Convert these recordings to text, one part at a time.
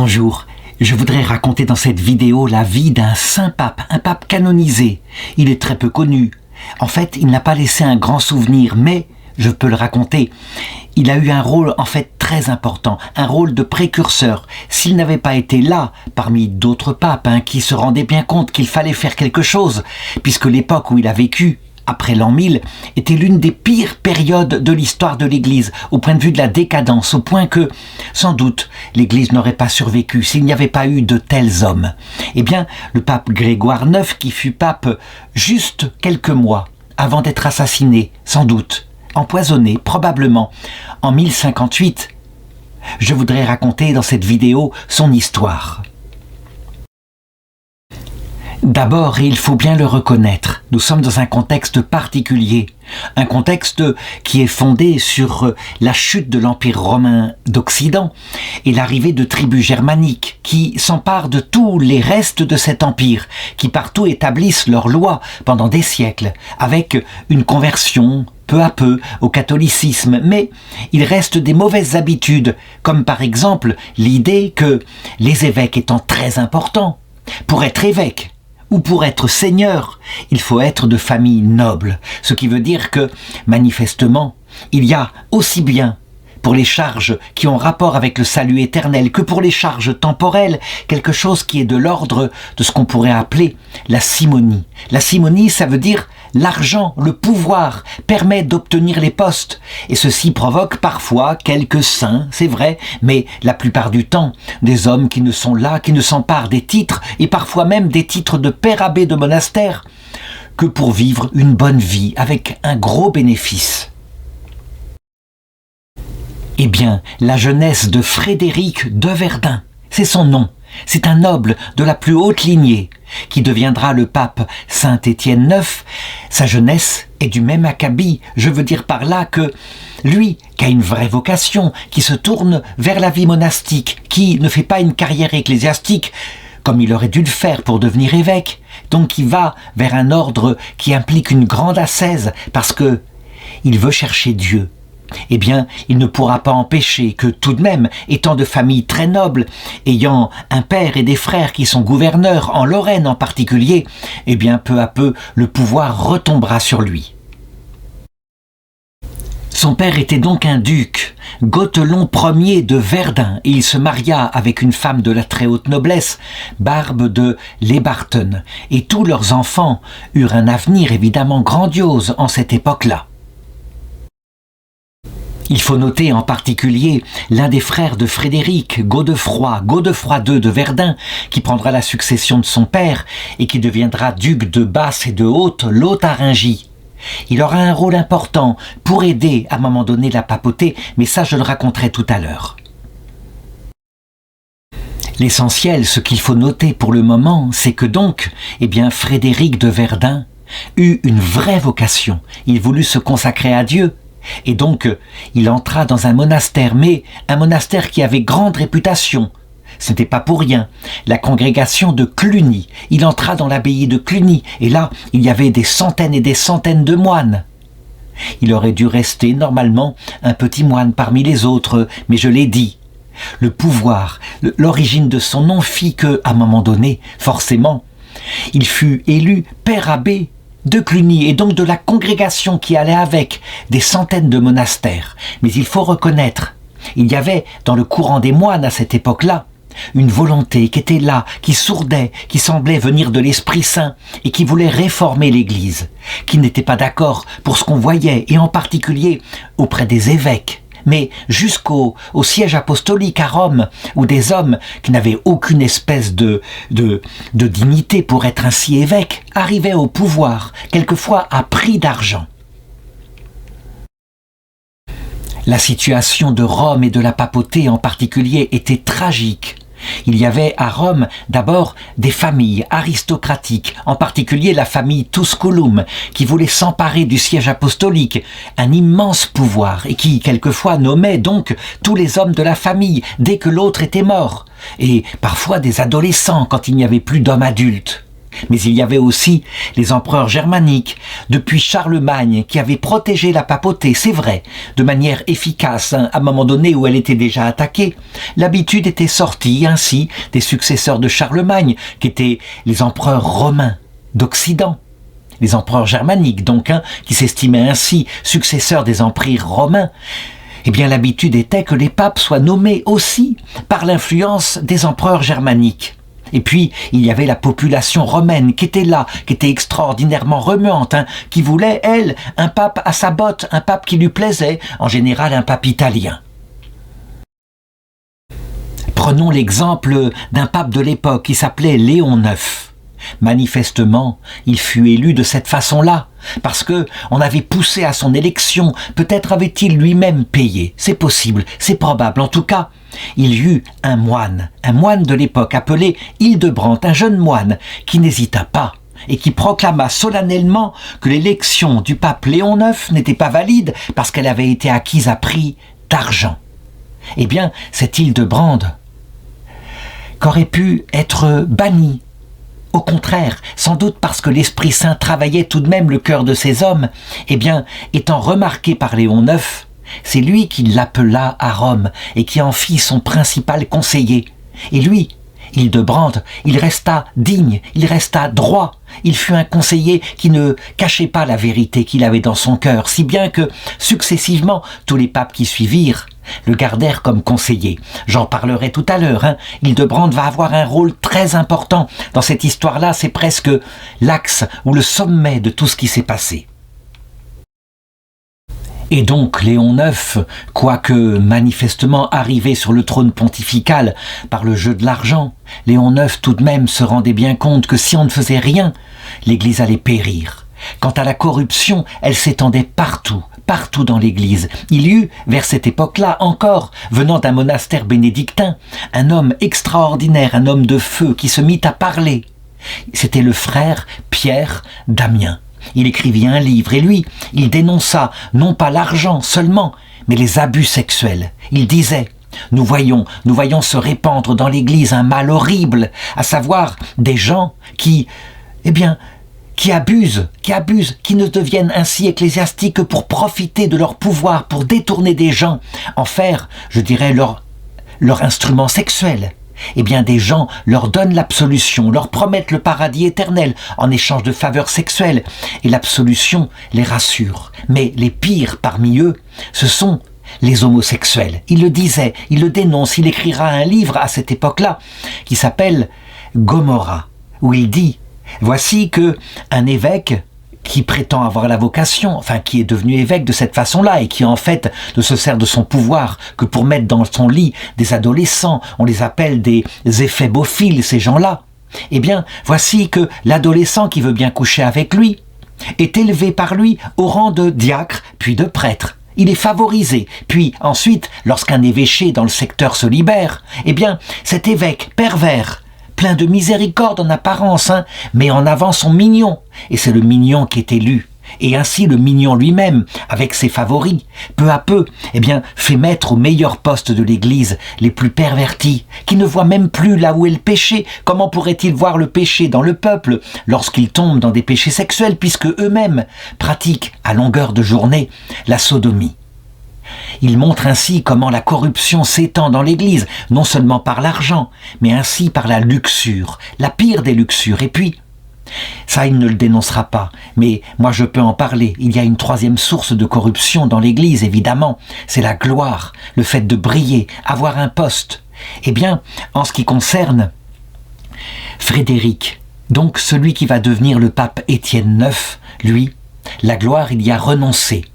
Bonjour, je voudrais raconter dans cette vidéo la vie d'un saint pape, un pape canonisé. Il est très peu connu. En fait, il n'a pas laissé un grand souvenir, mais je peux le raconter. Il a eu un rôle en fait très important, un rôle de précurseur. S'il n'avait pas été là, parmi d'autres papes qui se rendaient bien compte qu'il fallait faire quelque chose, puisque l'époque où il a vécu, après l'an 1000, était l'une des pires périodes de l'histoire de l'Église, au point de vue de la décadence, au point que, sans doute, l'Église n'aurait pas survécu s'il n'y avait pas eu de tels hommes. Eh bien, le pape Grégoire IX, qui fut pape juste quelques mois avant d'être assassiné, sans doute, empoisonné, probablement, en 1058, je voudrais raconter dans cette vidéo son histoire. D'abord, et il faut bien le reconnaître, nous sommes dans un contexte particulier, un contexte qui est fondé sur la chute de l'Empire romain d'Occident et l'arrivée de tribus germaniques qui s'emparent de tous les restes de cet empire, qui partout établissent leurs lois pendant des siècles, avec une conversion peu à peu au catholicisme, mais il reste des mauvaises habitudes, comme par exemple l'idée que les évêques étant très importants, pour être évêque, ou pour être seigneur, il faut être de famille noble. Ce qui veut dire que, manifestement, il y a aussi bien pour les charges qui ont rapport avec le salut éternel que pour les charges temporelles, quelque chose qui est de l'ordre de ce qu'on pourrait appeler la simonie. La simonie, ça veut dire l'argent, le pouvoir permet d'obtenir les postes. Et ceci provoque parfois quelques saints, c'est vrai, mais la plupart du temps, des hommes qui ne sont là, qui ne s'emparent des titres, et parfois même des titres de père abbé de monastère, que pour vivre une bonne vie avec un gros bénéfice. Eh bien, la jeunesse de Frédéric de Verdun, c'est son nom. C'est un noble de la plus haute lignée qui deviendra le pape Saint-Étienne IX. Sa jeunesse est du même acabit, je veux dire par là que lui, qui a une vraie vocation, qui se tourne vers la vie monastique, qui ne fait pas une carrière ecclésiastique comme il aurait dû le faire pour devenir évêque, donc il va vers un ordre qui implique une grande ascèse parce que il veut chercher Dieu. Eh bien, il ne pourra pas empêcher que tout de même, étant de famille très noble, ayant un père et des frères qui sont gouverneurs, en Lorraine en particulier, eh bien, peu à peu, le pouvoir retombera sur lui. Son père était donc un duc, Gothelon Ier de Verdun, et il se maria avec une femme de la très haute noblesse, Barbe de Lebarten, et tous leurs enfants eurent un avenir évidemment grandiose en cette époque-là. Il faut noter en particulier l'un des frères de Frédéric, Godefroy II de Verdun, qui prendra la succession de son père et qui deviendra duc de Basse et de Haute-Lotharingie. Il aura un rôle important pour aider à un moment donné la papauté, mais ça je le raconterai tout à l'heure. L'essentiel, ce qu'il faut noter pour le moment, c'est que donc, Frédéric de Verdun eut une vraie vocation. Il voulut se consacrer à Dieu. Et donc, il entra dans un monastère, mais un monastère qui avait grande réputation. Ce n'était pas pour rien. La congrégation de Cluny. Il entra dans l'abbaye de Cluny, et là, il y avait des centaines et des centaines de moines. Il aurait dû rester, normalement, un petit moine parmi les autres, mais je l'ai dit. Le pouvoir, l'origine de son nom fit que, à un moment donné, forcément, il fut élu père abbé de Cluny et donc de la congrégation qui allait avec des centaines de monastères. Mais il faut reconnaître, il y avait dans le courant des moines à cette époque-là une volonté qui était là, qui sourdait, qui semblait venir de l'Esprit Saint et qui voulait réformer l'Église, qui n'était pas d'accord pour ce qu'on voyait et en particulier auprès des évêques. Mais jusqu'au siège apostolique à Rome, où des hommes qui n'avaient aucune espèce de dignité pour être ainsi évêques arrivaient au pouvoir, quelquefois à prix d'argent. La situation de Rome et de la papauté en particulier était tragique. Il y avait à Rome d'abord des familles aristocratiques, en particulier la famille Tusculum, qui voulait s'emparer du siège apostolique, un immense pouvoir, et qui quelquefois nommait donc tous les hommes de la famille dès que l'autre était mort, et parfois des adolescents quand il n'y avait plus d'hommes adultes. Mais il y avait aussi les empereurs germaniques, depuis Charlemagne, qui avaient protégé la papauté, c'est vrai, de manière efficace, à un moment donné où elle était déjà attaquée. L'habitude était sortie ainsi des successeurs de Charlemagne, qui étaient les empereurs romains d'Occident. Les empereurs germaniques, donc, qui s'estimaient ainsi successeurs des empires romains. Eh bien, l'habitude était que les papes soient nommés aussi par l'influence des empereurs germaniques. Et puis, il y avait la population romaine qui était là, qui était extraordinairement remuante, qui voulait, elle, un pape à sa botte, un pape qui lui plaisait, en général un pape italien. Prenons l'exemple d'un pape de l'époque qui s'appelait Léon IX. Manifestement, il fut élu de cette façon-là, parce que on avait poussé à son élection, peut-être avait-il lui-même payé, c'est possible, c'est probable, en tout cas, il y eut un moine de l'époque appelé Hildebrandt, un jeune moine, qui n'hésita pas, et qui proclama solennellement que l'élection du pape Léon IX n'était pas valide, parce qu'elle avait été acquise à prix d'argent. Eh bien, cet Hildebrandt, qu'aurait pu être banni. Au contraire, sans doute parce que l'Esprit Saint travaillait tout de même le cœur de ces hommes, eh bien, étant remarqué par Léon IX, c'est lui qui l'appela à Rome et qui en fit son principal conseiller. Et lui, Hildebrandt, il resta digne, il resta droit. Il fut un conseiller qui ne cachait pas la vérité qu'il avait dans son cœur, si bien que, successivement, tous les papes qui suivirent le gardèrent comme conseiller. J'en parlerai tout à l'heure. Hildebrandt va avoir un rôle très important dans cette histoire-là. C'est presque l'axe ou le sommet de tout ce qui s'est passé. Et donc Léon IX, quoique manifestement arrivé sur le trône pontifical par le jeu de l'argent, Léon IX tout de même se rendait bien compte que si on ne faisait rien, l'Église allait périr. Quant à la corruption, elle s'étendait partout dans l'Église. Il y eut, vers cette époque-là encore, venant d'un monastère bénédictin, un homme extraordinaire, un homme de feu qui se mit à parler. C'était le frère Pierre Damien. Il écrivit un livre et lui, il dénonça non pas l'argent seulement, mais les abus sexuels. Il disait « Nous voyons se répandre dans l'Église un mal horrible, à savoir des gens qui abusent, qui ne deviennent ainsi ecclésiastiques que pour profiter de leur pouvoir, pour détourner des gens, en faire, je dirais, leur instrument sexuel. Eh bien, des gens leur donnent l'absolution, leur promettent le paradis éternel en échange de faveurs sexuelles, et l'absolution les rassure. Mais les pires parmi eux, ce sont les homosexuels. Il le disait, il le dénonce, il écrira un livre à cette époque-là qui s'appelle Gomorrah, où il dit « Voici que un évêque qui prétend avoir la vocation, enfin qui est devenu évêque de cette façon-là et qui en fait ne se sert de son pouvoir que pour mettre dans son lit des adolescents, on les appelle des éphébophiles, ces gens-là. Eh bien, voici que l'adolescent qui veut bien coucher avec lui est élevé par lui au rang de diacre, puis de prêtre. Il est favorisé. Puis ensuite, lorsqu'un évêché dans le secteur se libère, eh bien, cet évêque pervers, plein de miséricorde en apparence, mais en avant son mignon. Et c'est le mignon qui est élu. Et ainsi le mignon lui-même, avec ses favoris, peu à peu, eh bien, fait mettre aux meilleurs postes de l'Église les plus pervertis, qui ne voient même plus là où est le péché. Comment pourraient-ils voir le péché dans le peuple lorsqu'ils tombent dans des péchés sexuels, puisque eux-mêmes pratiquent à longueur de journée la sodomie? Il montre ainsi comment la corruption s'étend dans l'Église, non seulement par l'argent, mais ainsi par la luxure, la pire des luxures. Et puis, ça il ne le dénoncera pas, mais moi je peux en parler. Il y a une troisième source de corruption dans l'Église, évidemment, c'est la gloire, le fait de briller, avoir un poste. Eh bien, en ce qui concerne Frédéric, donc celui qui va devenir le pape Étienne IX, lui, la gloire il y a renoncé.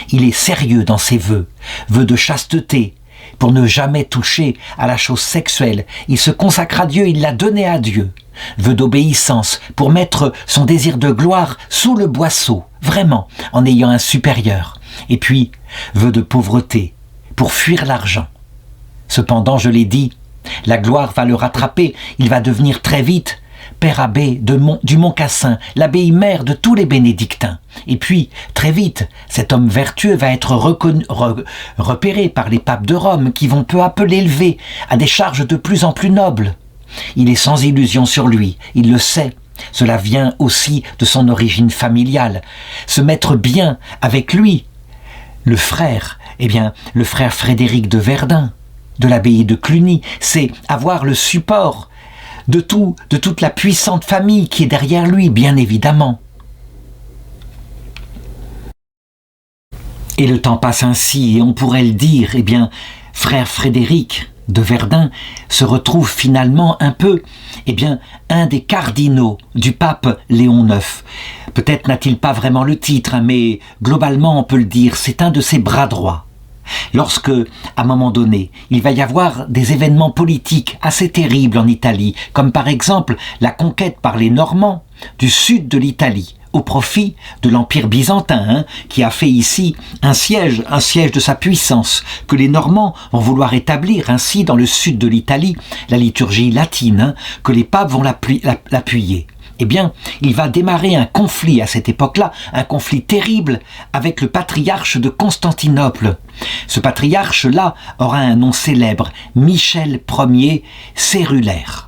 Il est sérieux dans ses vœux de chasteté, pour ne jamais toucher à la chose sexuelle. Il se consacre à Dieu, il l'a donné à Dieu. Vœu d'obéissance, pour mettre son désir de gloire sous le boisseau, vraiment, en ayant un supérieur. Et puis, vœu de pauvreté, pour fuir l'argent. Cependant, je l'ai dit, la gloire va le rattraper, il va devenir très vite père abbé du Mont-Cassin, l'abbaye mère de tous les bénédictins. Et puis, très vite, cet homme vertueux va être repéré par les papes de Rome qui vont peu à peu l'élever à des charges de plus en plus nobles. Il est sans illusion sur lui, il le sait. Cela vient aussi de son origine familiale. Se mettre bien avec lui, le frère, le frère Frédéric de Verdun, de l'abbaye de Cluny, c'est avoir le support de toute la puissante famille qui est derrière lui, bien évidemment. Et le temps passe ainsi, et on pourrait le dire, frère Frédéric de Verdun se retrouve finalement un peu, un des cardinaux du pape Léon IX. Peut-être n'a-t-il pas vraiment le titre, mais globalement on peut le dire, c'est un de ses bras droits. Lorsque, à un moment donné, il va y avoir des événements politiques assez terribles en Italie, comme par exemple la conquête par les Normands du sud de l'Italie, au profit de l'Empire byzantin, qui a fait ici un siège de sa puissance, que les Normands vont vouloir établir ainsi dans le sud de l'Italie, la liturgie latine, que les papes vont l'appuyer. Il va démarrer un conflit à cette époque-là, un conflit terrible avec le patriarche de Constantinople. Ce patriarche-là aura un nom célèbre, Michel Ier Cérulaire.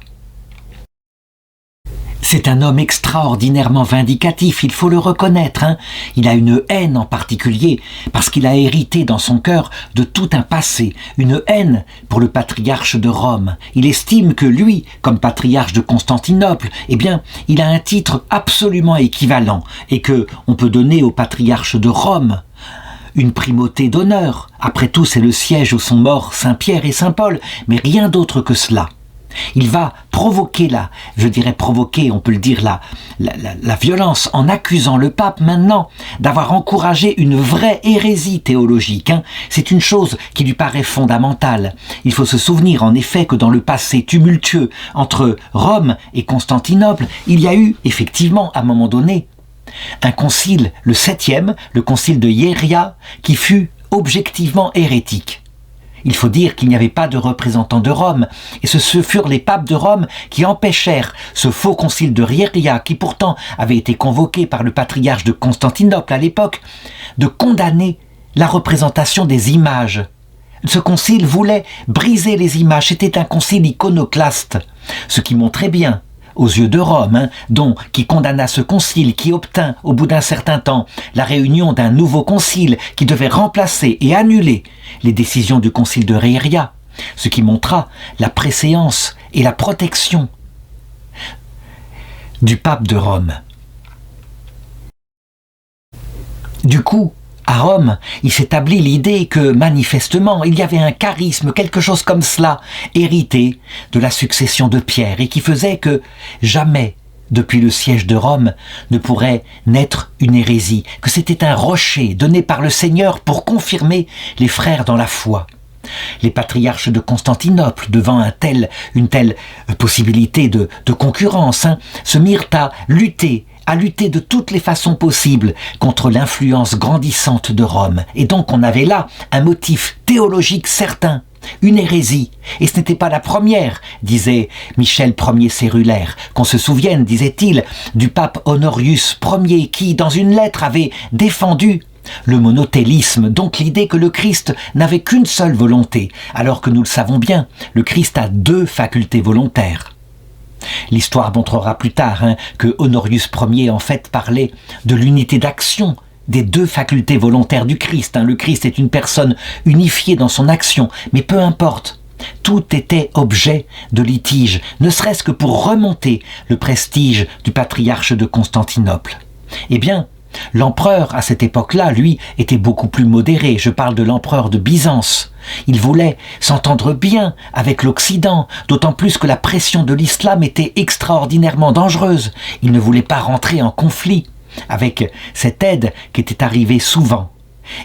C'est un homme extraordinairement vindicatif, il faut le reconnaître. Il a une haine en particulier, parce qu'il a hérité dans son cœur de tout un passé, une haine pour le patriarche de Rome. Il estime que lui, comme patriarche de Constantinople, il a un titre absolument équivalent, et que on peut donner au patriarche de Rome une primauté d'honneur. Après tout, c'est le siège où sont morts Saint Pierre et Saint Paul, mais rien d'autre que cela. Il va provoquer on peut le dire, la violence en accusant le pape maintenant d'avoir encouragé une vraie hérésie théologique. C'est une chose qui lui paraît fondamentale. Il faut se souvenir en effet que dans le passé tumultueux entre Rome et Constantinople, il y a eu effectivement à un moment donné un concile, le 7e, le concile de Hieria, qui fut objectivement hérétique. Il faut dire qu'il n'y avait pas de représentants de Rome, et ce furent les papes de Rome qui empêchèrent ce faux concile de Hieria, qui pourtant avait été convoqué par le patriarche de Constantinople à l'époque, de condamner la représentation des images. Ce concile voulait briser les images, c'était un concile iconoclaste, ce qui montrait bien aux yeux de Rome, qui condamna ce concile, qui obtint, au bout d'un certain temps, la réunion d'un nouveau concile qui devait remplacer et annuler les décisions du concile de Hieria, ce qui montra la préséance et la protection du pape de Rome. Du coup, à Rome, il s'établit l'idée que, manifestement, il y avait un charisme, quelque chose comme cela, hérité de la succession de Pierre, et qui faisait que jamais, depuis le siège de Rome, ne pourrait naître une hérésie, que c'était un rocher donné par le Seigneur pour confirmer les frères dans la foi. Les patriarches de Constantinople, devant une telle possibilité de concurrence, se mirent à lutter de toutes les façons possibles contre l'influence grandissante de Rome. Et donc on avait là un motif théologique certain, une hérésie. Et ce n'était pas la première, disait Michel Ier Cérulaire. Qu'on se souvienne, disait-il, du pape Honorius Ier qui, dans une lettre, avait défendu le monothélisme, donc l'idée que le Christ n'avait qu'une seule volonté, alors que nous le savons bien, le Christ a deux facultés volontaires. L'histoire montrera plus tard que Honorius Ier en fait parlait de l'unité d'action des deux facultés volontaires du Christ. Le Christ est une personne unifiée dans son action, mais peu importe. Tout était objet de litige, ne serait-ce que pour remonter le prestige du patriarche de Constantinople. L'empereur, à cette époque-là, lui, était beaucoup plus modéré. Je parle de l'empereur de Byzance. Il voulait s'entendre bien avec l'Occident, d'autant plus que la pression de l'islam était extraordinairement dangereuse. Il ne voulait pas rentrer en conflit avec cette aide qui était arrivée souvent.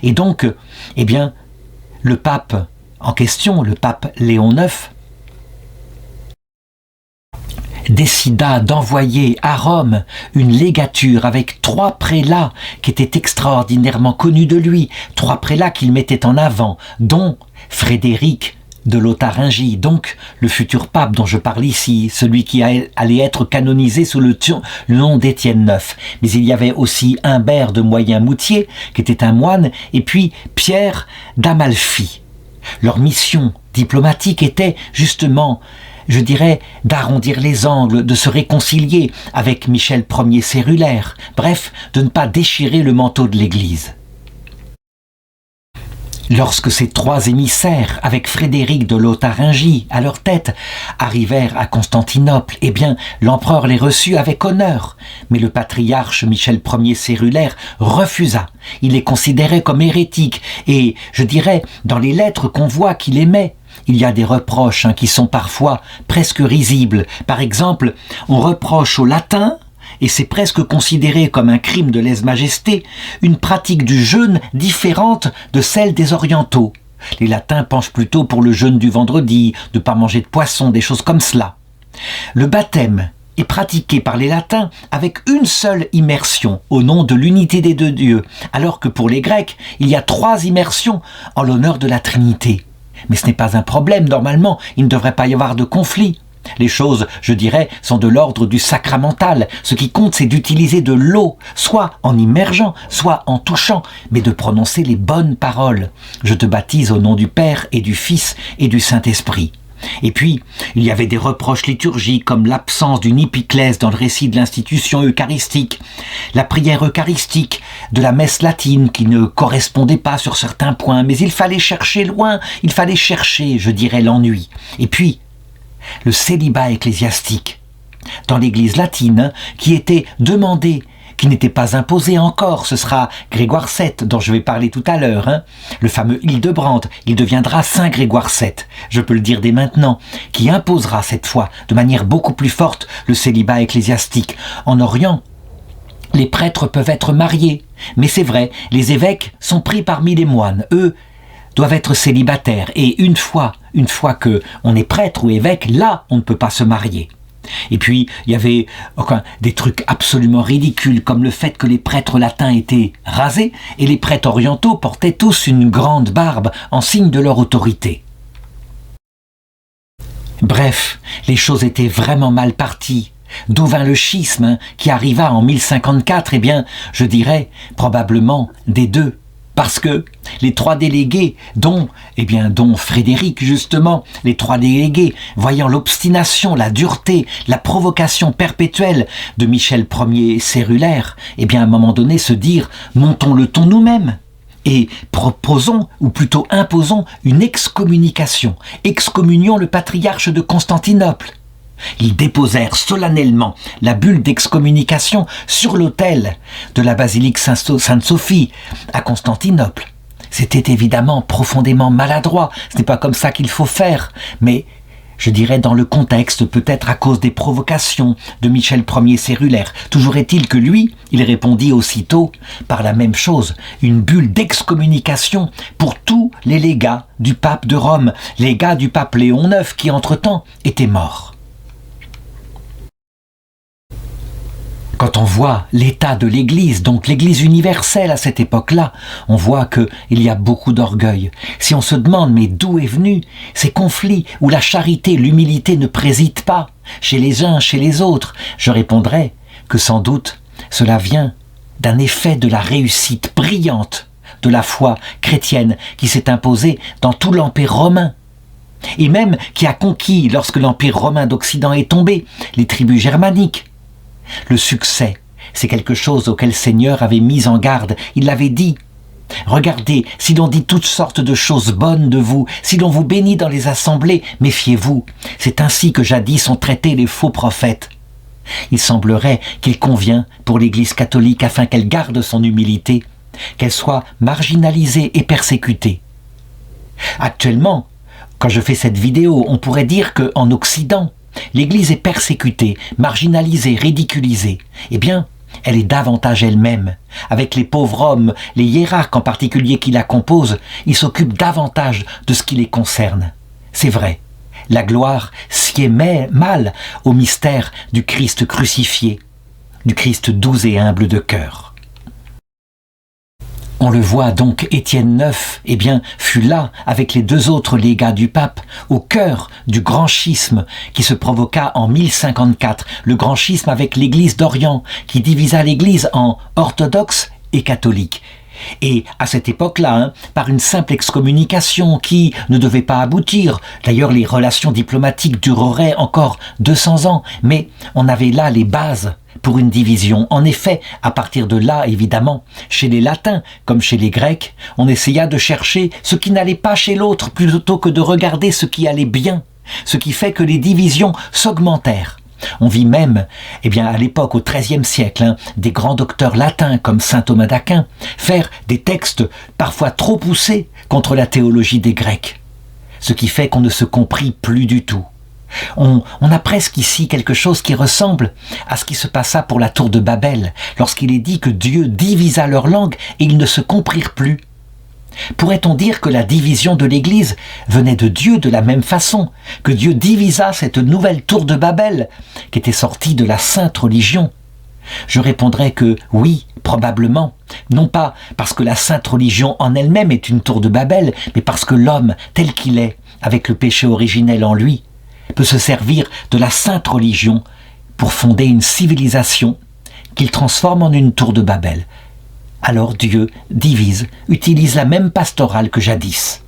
Et donc, le pape en question, le pape Léon IX, décida d'envoyer à Rome une légature avec 3 prélats qui étaient extraordinairement connus de lui, 3 prélats qu'il mettait en avant, dont Frédéric de Lotharingie, donc le futur pape dont je parle ici, celui qui allait être canonisé sous le nom d'Étienne IX. Mais il y avait aussi Humbert de Moyen-Moutier, qui était un moine, et puis Pierre d'Amalfi. Leur mission diplomatique était justement je dirais, d'arrondir les angles, de se réconcilier avec Michel Ier Cérulaire, bref, de ne pas déchirer le manteau de l'Église. Lorsque ces trois émissaires, avec Frédéric de Lotharingie à leur tête, arrivèrent à Constantinople, eh bien, l'empereur les reçut avec honneur. Mais le patriarche Michel Ier Cérulaire refusa. Il les considérait comme hérétiques et, je dirais, dans les lettres qu'on voit qu'il aimait, il y a des reproches qui sont parfois presque risibles. Par exemple, on reproche aux latins, et c'est presque considéré comme un crime de lèse-majesté, une pratique du jeûne différente de celle des orientaux. Les latins penchent plutôt pour le jeûne du vendredi, de ne pas manger de poisson, des choses comme cela. Le baptême est pratiqué par les latins avec une seule immersion au nom de l'unité des deux dieux, alors que pour les Grecs, il y a 3 immersions en l'honneur de la Trinité. Mais ce n'est pas un problème, normalement, il ne devrait pas y avoir de conflit. Les choses, je dirais, sont de l'ordre du sacramental. Ce qui compte, c'est d'utiliser de l'eau, soit en immergeant, soit en touchant, mais de prononcer les bonnes paroles. Je te baptise au nom du Père et du Fils et du Saint-Esprit. Et puis, il y avait des reproches liturgiques comme l'absence d'une épiclèse dans le récit de l'institution eucharistique, la prière eucharistique de la messe latine qui ne correspondait pas sur certains points, mais il fallait chercher loin, il fallait chercher, je dirais, l'ennui. Et puis, le célibat ecclésiastique dans l'Église latine qui était demandé, qui n'était pas imposé encore. Ce sera Grégoire VII dont je vais parler tout à l'heure, le fameux Hildebrand. Il deviendra Saint Grégoire VII, je peux le dire dès maintenant, qui imposera cette fois de manière beaucoup plus forte le célibat ecclésiastique. En Orient, les prêtres peuvent être mariés, mais c'est vrai, les évêques sont pris parmi les moines. Eux doivent être célibataires et une fois que on est prêtre ou évêque, là on ne peut pas se marier. Et puis il y avait des trucs absolument ridicules comme le fait que les prêtres latins étaient rasés et les prêtres orientaux portaient tous une grande barbe en signe de leur autorité. Bref, les choses étaient vraiment mal parties. D'où vint le schisme qui arriva en 1054, eh bien, je dirais probablement des deux. Parce que les 3 délégués, dont Frédéric justement, les 3 délégués, voyant l'obstination, la dureté, la provocation perpétuelle de Michel Ier Cérulaire, eh bien à un moment donné se dire « montons le ton nous-mêmes ». Et proposons, ou plutôt imposons, une excommunication. Excommunions le patriarche de Constantinople. Ils déposèrent solennellement la bulle d'excommunication sur l'autel de la basilique Sainte-Sophie à Constantinople. C'était évidemment profondément maladroit, ce n'est pas comme ça qu'il faut faire, mais je dirais dans le contexte, peut-être à cause des provocations de Michel Ier Cérulaire. Toujours est-il que lui, il répondit aussitôt par la même chose, une bulle d'excommunication pour tous les légats du pape de Rome, légats du pape Léon IX qui entre-temps était mort. Quand on voit l'état de l'Église, donc l'Église universelle à cette époque-là, on voit qu'il y a beaucoup d'orgueil. Si on se demande mais d'où est venu ces conflits où la charité, l'humilité ne président pas chez les uns, chez les autres, je répondrai que sans doute cela vient d'un effet de la réussite brillante de la foi chrétienne qui s'est imposée dans tout l'Empire romain. Et même qui a conquis, lorsque l'Empire romain d'Occident est tombé, les tribus germaniques. Le succès, c'est quelque chose auquel le Seigneur avait mis en garde. Il l'avait dit. Regardez, si l'on dit toutes sortes de choses bonnes de vous, si l'on vous bénit dans les assemblées, méfiez-vous. C'est ainsi que jadis ont traité les faux prophètes. Il semblerait qu'il convient pour l'Église catholique, afin qu'elle garde son humilité, qu'elle soit marginalisée et persécutée. Actuellement, quand je fais cette vidéo, on pourrait dire qu'en Occident, l'Église est persécutée, marginalisée, ridiculisée. Eh bien, elle est davantage elle-même. Avec les pauvres hommes, les hiérarques en particulier qui la composent, ils s'occupent davantage de ce qui les concerne. C'est vrai, la gloire sied mal au mystère du Christ crucifié, du Christ doux et humble de cœur. On le voit donc, Étienne IX, fut là avec les 2 autres légats du pape, au cœur du grand schisme qui se provoqua en 1054, le grand schisme avec l'Église d'Orient, qui divisa l'Église en orthodoxe et catholique. Et à cette époque-là, par une simple excommunication qui ne devait pas aboutir. D'ailleurs, les relations diplomatiques dureraient encore 200 ans, mais on avait là les bases pour une division. En effet, à partir de là, évidemment, chez les Latins comme chez les Grecs, on essaya de chercher ce qui n'allait pas chez l'autre plutôt que de regarder ce qui allait bien, ce qui fait que les divisions s'augmentèrent. On vit même, à l'époque, au XIIIe siècle, des grands docteurs latins comme saint Thomas d'Aquin faire des textes parfois trop poussés contre la théologie des Grecs. Ce qui fait qu'on ne se comprit plus du tout. On a presque ici quelque chose qui ressemble à ce qui se passa pour la tour de Babel, lorsqu'il est dit que Dieu divisa leur langue et ils ne se comprirent plus. Pourrait-on dire que la division de l'Église venait de Dieu de la même façon, que Dieu divisa cette nouvelle tour de Babel, qui était sortie de la sainte religion? Je répondrais que oui, probablement, non pas parce que la sainte religion en elle-même est une tour de Babel, mais parce que l'homme, tel qu'il est, avec le péché originel en lui, peut se servir de la sainte religion pour fonder une civilisation qu'il transforme en une tour de Babel. Alors Dieu divise, utilise la même pastorale que jadis.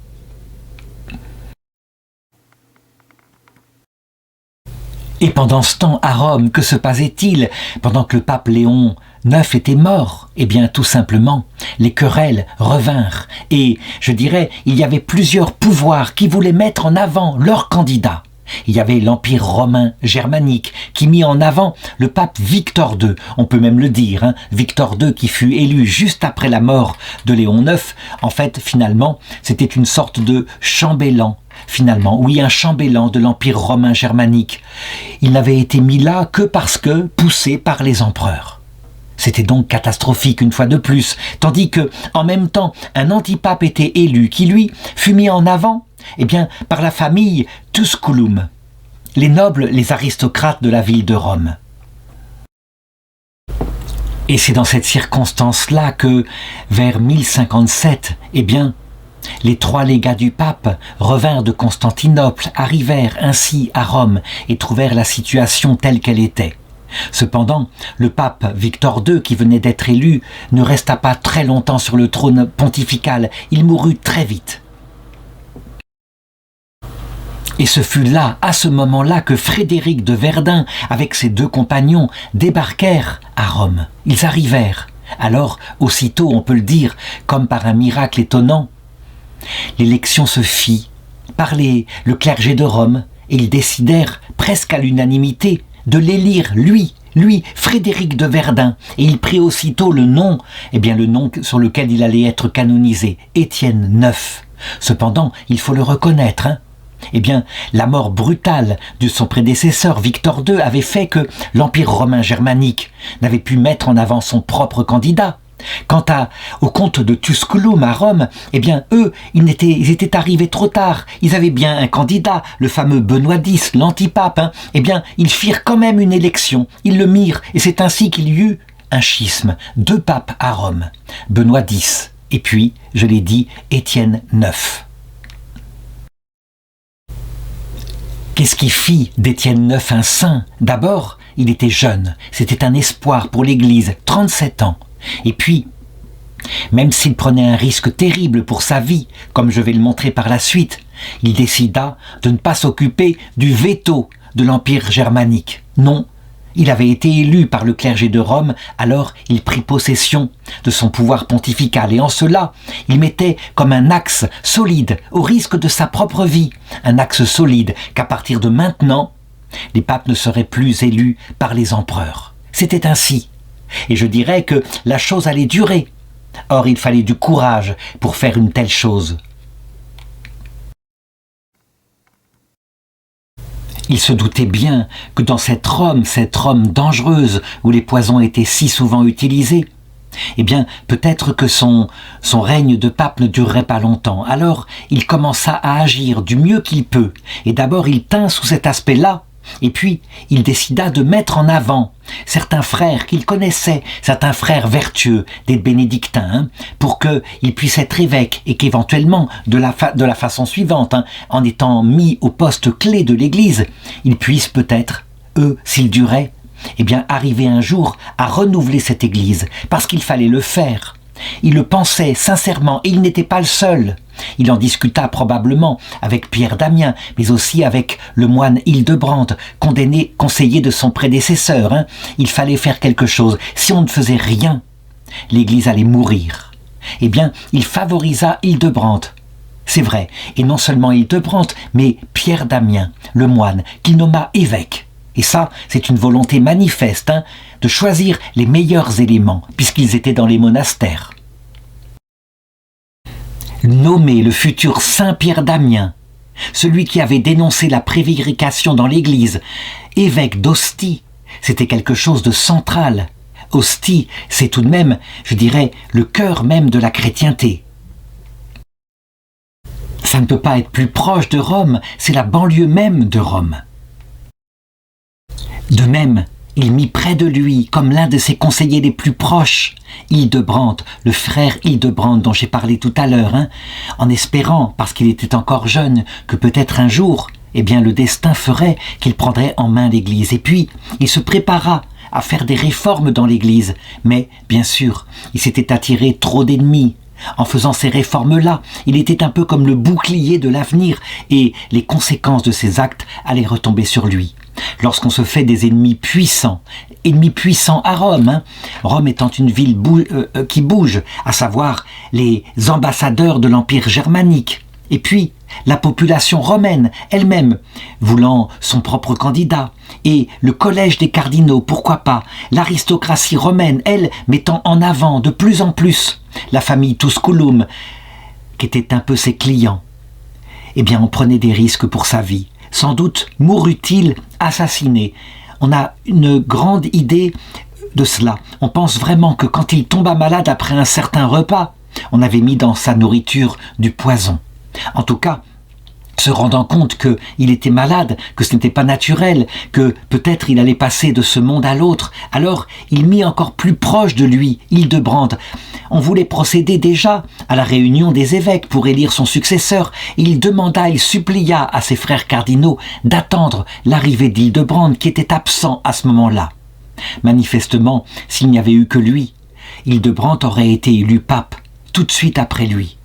Et pendant ce temps, à Rome, que se passait-il pendant que le pape Léon IX était mort? Tout simplement, les querelles revinrent. Et, je dirais, il y avait plusieurs pouvoirs qui voulaient mettre en avant leurs candidats. Il y avait l'Empire romain germanique qui mit en avant le pape Victor II, on peut même le dire, Victor II qui fut élu juste après la mort de Léon IX. En fait, finalement, c'était une sorte de chambellan, un chambellan de l'Empire romain germanique. Il n'avait été mis là que parce que poussé par les empereurs. C'était donc catastrophique une fois de plus, tandis que, en même temps, un antipape était élu qui, lui, fut mis en avant par la famille Tusculum, les nobles, les aristocrates de la ville de Rome. Et c'est dans cette circonstance-là que, vers 1057, les 3 légats du pape revinrent de Constantinople, arrivèrent ainsi à Rome et trouvèrent la situation telle qu'elle était. Cependant, le pape Victor II, qui venait d'être élu, ne resta pas très longtemps sur le trône pontifical, il mourut très vite. Et ce fut là, à ce moment-là, que Frédéric de Verdun, avec ses 2 compagnons, débarquèrent à Rome. Ils arrivèrent. Alors, aussitôt, on peut le dire, comme par un miracle étonnant, l'élection se fit par le clergé de Rome, et ils décidèrent, presque à l'unanimité, de l'élire, lui, Frédéric de Verdun, et il prit aussitôt le nom sur lequel il allait être canonisé, Étienne IX. Cependant, il faut le reconnaître, la mort brutale de son prédécesseur Victor II avait fait que l'Empire romain germanique n'avait pu mettre en avant son propre candidat. Quant au comte de Tusculum à Rome, eux, ils étaient arrivés trop tard. Ils avaient bien un candidat, le fameux Benoît X, l'antipape. Ils firent quand même une élection. Ils le mirent, et c'est ainsi qu'il y eut un schisme. 2 papes à Rome, Benoît X, et puis, je l'ai dit, Étienne IX. Qu'est-ce qui fit d'Étienne IX un saint? D'abord, il était jeune. C'était un espoir pour l'Église, 37 ans. Et puis, même s'il prenait un risque terrible pour sa vie, comme je vais le montrer par la suite, il décida de ne pas s'occuper du veto de l'Empire germanique. Non, il avait été élu par le clergé de Rome, alors il prit possession de son pouvoir pontifical. Et en cela, il mettait comme un axe solide, au risque de sa propre vie, un axe solide qu'à partir de maintenant, les papes ne seraient plus élus par les empereurs. C'était ainsi. Et je dirais que la chose allait durer. Or, il fallait du courage pour faire une telle chose. Il se doutait bien que dans cette Rome dangereuse où les poisons étaient si souvent utilisés, peut-être que son règne de pape ne durerait pas longtemps. Alors, il commença à agir du mieux qu'il peut. Et d'abord, il tint sous cet aspect-là. Et puis, il décida de mettre en avant certains frères qu'il connaissait, certains frères vertueux des bénédictins, pour qu'ils puissent être évêques et qu'éventuellement, de la façon suivante, en étant mis au poste clé de l'Église, ils puissent peut-être, eux, s'ils duraient, arriver un jour à renouveler cette Église, parce qu'il fallait le faire. Il le pensait sincèrement et il n'était pas le seul. Il en discuta probablement avec Pierre Damien, mais aussi avec le moine Hildebrand, condamné, conseiller de son prédécesseur. Il fallait faire quelque chose. Si on ne faisait rien, l'Église allait mourir. Eh bien, il favorisa Hildebrand. C'est vrai, et non seulement Hildebrand, mais Pierre Damien, le moine, qu'il nomma évêque. Et ça, c'est une volonté manifeste, de choisir les meilleurs éléments, puisqu'ils étaient dans les monastères. Nommer le futur Saint Pierre Damien, celui qui avait dénoncé la prévarication dans l'Église, évêque d'Ostie, c'était quelque chose de central. Ostie, c'est tout de même, je dirais, le cœur même de la chrétienté. Ça ne peut pas être plus proche de Rome, c'est la banlieue même de Rome. De même, il mit près de lui, comme l'un de ses conseillers les plus proches, Hildebrand, le frère Hildebrand dont j'ai parlé tout à l'heure, en espérant, parce qu'il était encore jeune, que peut-être un jour, eh bien le destin ferait qu'il prendrait en main l'Église. Et puis, il se prépara à faire des réformes dans l'Église, mais, bien sûr, il s'était attiré trop d'ennemis. En faisant ces réformes-là, il était un peu comme le bouclier de l'avenir, et les conséquences de ses actes allaient retomber sur lui. Lorsqu'on se fait des ennemis puissants à Rome, Rome étant une ville qui bouge, à savoir les ambassadeurs de l'Empire germanique, et puis la population romaine elle-même voulant son propre candidat, et le collège des cardinaux, pourquoi pas, l'aristocratie romaine, elle, mettant en avant de plus en plus la famille Tusculum, qui était un peu ses clients. Eh bien, on prenait des risques pour sa vie. Sans doute mourut-il assassiné. On a une grande idée de cela. On pense vraiment que quand il tomba malade après un certain repas, on avait mis dans sa nourriture du poison. En tout cas, se rendant compte qu'il était malade, que ce n'était pas naturel, que peut-être il allait passer de ce monde à l'autre, alors il mit encore plus proche de lui, Hildebrand. On voulait procéder déjà à la réunion des évêques pour élire son successeur. Il supplia à ses frères cardinaux d'attendre l'arrivée d'Hildebrand qui était absent à ce moment-là. Manifestement, s'il n'y avait eu que lui, Hildebrand aurait été élu pape tout de suite après lui.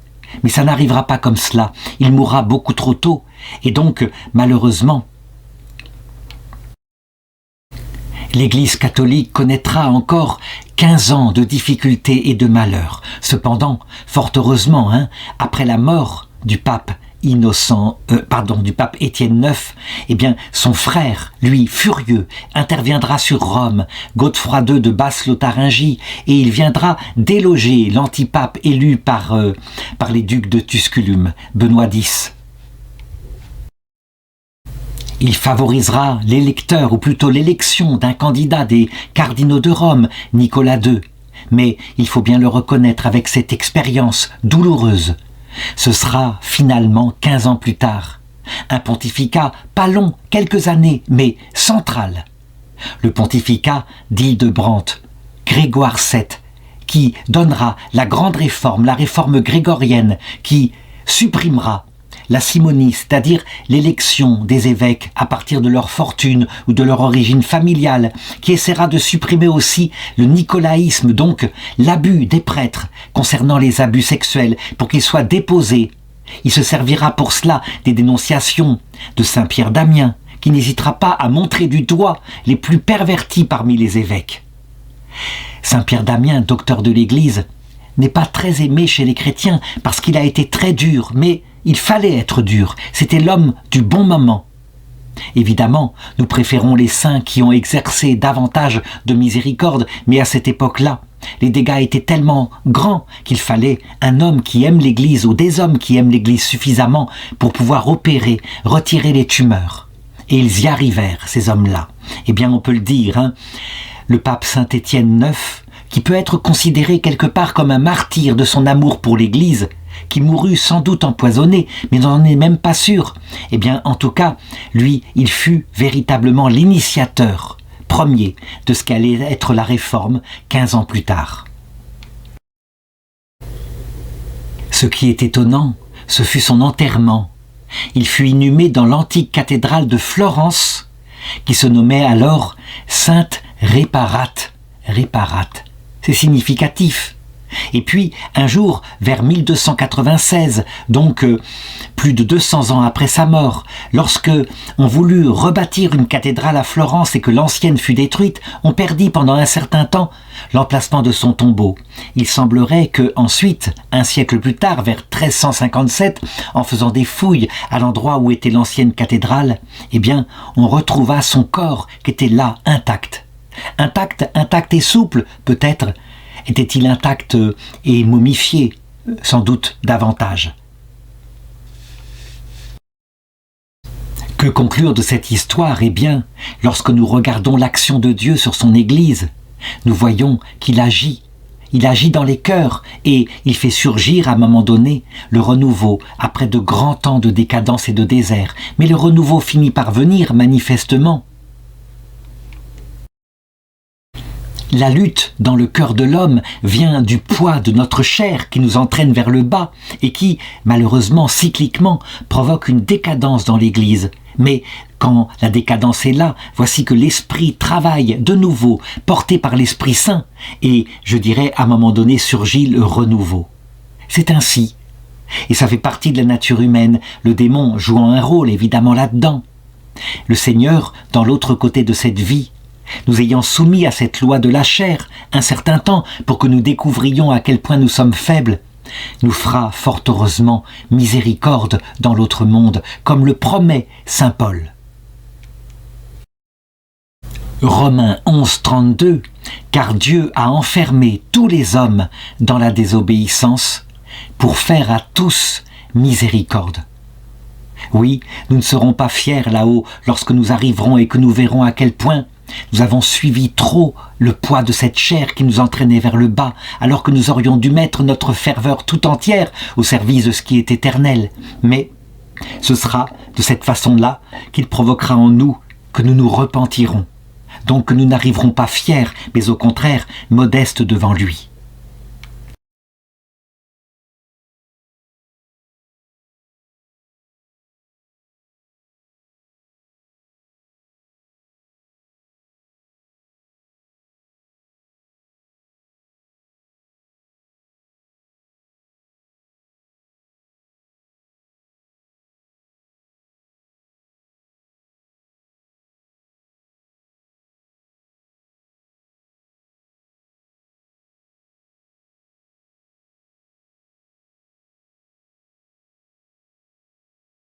Mais ça n'arrivera pas comme cela, il mourra beaucoup trop tôt, et donc, malheureusement, l'Église catholique connaîtra encore 15 ans de difficultés et de malheurs. Cependant, fort heureusement, après la mort du pape du pape Étienne IX, eh bien, son frère, lui, furieux, interviendra sur Rome, Godefroy II de Basse-Lotharingie, et il viendra déloger l'antipape élu par les ducs de Tusculum, Benoît X. Il favorisera l'électeur, ou plutôt l'élection d'un candidat des cardinaux de Rome, Nicolas II. Mais il faut bien le reconnaître avec cette expérience douloureuse. Ce sera finalement 15 ans plus tard. Un pontificat pas long, quelques années, mais central. Le pontificat d'Hildebrand, Grégoire VII, qui donnera la grande réforme, la réforme grégorienne, qui supprimera la simonie, c'est-à-dire l'élection des évêques à partir de leur fortune ou de leur origine familiale, qui essaiera de supprimer aussi le nicolaïsme, donc l'abus des prêtres concernant les abus sexuels, pour qu'ils soient déposés. Il se servira pour cela des dénonciations de Saint Pierre Damien, qui n'hésitera pas à montrer du doigt les plus pervertis parmi les évêques. Saint Pierre Damien, docteur de l'Église, n'est pas très aimé chez les chrétiens parce qu'il a été très dur, mais il fallait être dur, c'était l'homme du bon moment. Évidemment, nous préférons les saints qui ont exercé davantage de miséricorde, mais à cette époque-là, les dégâts étaient tellement grands qu'il fallait un homme qui aime l'Église ou des hommes qui aiment l'Église suffisamment pour pouvoir opérer, retirer les tumeurs. Et ils y arrivèrent, ces hommes-là. Eh bien, on peut le dire, le pape Saint Étienne IX, qui peut être considéré quelque part comme un martyr de son amour pour l'Église, qui mourut sans doute empoisonné, mais on n'en est même pas sûr. Eh bien, en tout cas, lui, il fut véritablement l'initiateur premier de ce qu'allait être la réforme 15 ans plus tard. Ce qui est étonnant, ce fut son enterrement. Il fut inhumé dans l'antique cathédrale de Florence, qui se nommait alors Sainte Réparate. Réparate, c'est significatif. Et puis, un jour, vers 1296, donc plus de 200 ans après sa mort, lorsque on voulut rebâtir une cathédrale à Florence et que l'ancienne fut détruite, on perdit pendant un certain temps l'emplacement de son tombeau. Il semblerait que ensuite, un siècle plus tard, vers 1357, en faisant des fouilles à l'endroit où était l'ancienne cathédrale, eh bien, on retrouva son corps qui était là, intact. Intact et souple, peut-être. Était-il intact et momifié? Sans doute davantage. Que conclure de cette histoire? Eh bien, lorsque nous regardons l'action de Dieu sur son Église, nous voyons qu'il agit. Il agit dans les cœurs et il fait surgir à un moment donné le renouveau après de grands temps de décadence et de désert. Mais le renouveau finit par venir manifestement. La lutte dans le cœur de l'homme vient du poids de notre chair qui nous entraîne vers le bas et qui, malheureusement, cycliquement, provoque une décadence dans l'Église. Mais quand la décadence est là, voici que l'Esprit travaille de nouveau, porté par l'Esprit Saint, et, je dirais, à un moment donné, surgit le renouveau. C'est ainsi. Et ça fait partie de la nature humaine, le démon jouant un rôle évidemment là-dedans. Le Seigneur, dans l'autre côté de cette vie, nous ayant soumis à cette loi de la chair un certain temps pour que nous découvrions à quel point nous sommes faibles, nous fera fort heureusement miséricorde dans l'autre monde, comme le promet saint Paul. Romains 11, 32, car Dieu a enfermé tous les hommes dans la désobéissance pour faire à tous miséricorde. Oui, nous ne serons pas fiers là-haut lorsque nous arriverons et que nous verrons à quel point nous avons suivi trop le poids de cette chair qui nous entraînait vers le bas, alors que nous aurions dû mettre notre ferveur tout entière au service de ce qui est éternel. Mais ce sera de cette façon-là qu'il provoquera en nous que nous nous repentirons. Donc que nous n'arriverons pas fiers, mais au contraire modestes devant lui.